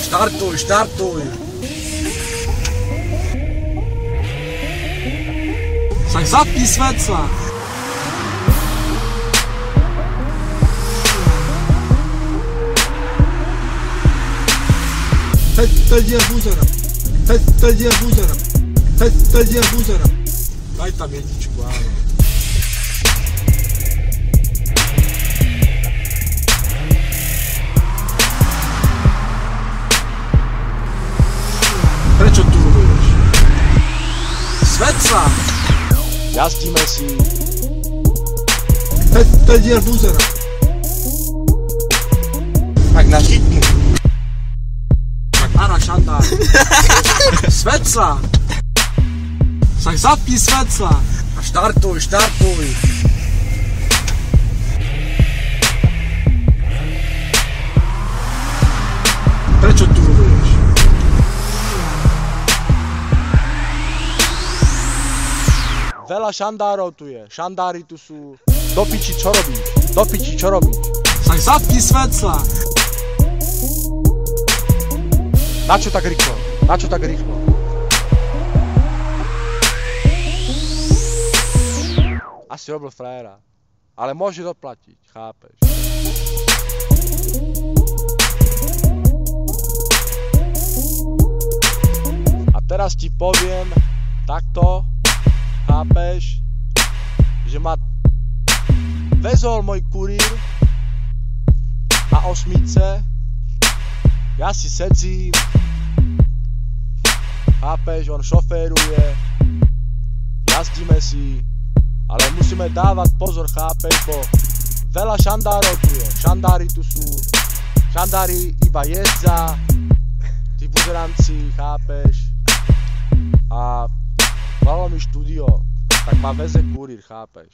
Štartuj, štartuj. Tak zapni svetla. Teď je buzera. Teď je buzera. Teď je buzera. Daj tam jedničku, áno. Prečo tu buduješ? Svetla! Jazdíme si. Teď je buzera. Tak na žitku. Tak Ara Šandár. Svetla! Tak zapni svetla. A štartuj, štartuj. Prečo tu buduješ? Veľa šandárov tu je. Šandári tu sú. Do piči, čo robíš? Do piči, čo robíš? Tak zapni svetla. Na čo tak rýchlo? Na čo tak rýchlo? Asi robil frajera. Ale môže doplatiť, chápeš? A teraz ti poviem takto, chápeš, že ma vezol môj kurír a osmice, ja si sedzím, chápeš, on šoféruje, jazdíme si, ale musíme dávať pozor, chápeš, bo veľa šandárov tu je, šandári tu sú, šandári iba jezdia, tí buzeranci, chápeš, a volalo mi štúdio, tak ma veze kurír, chápeš.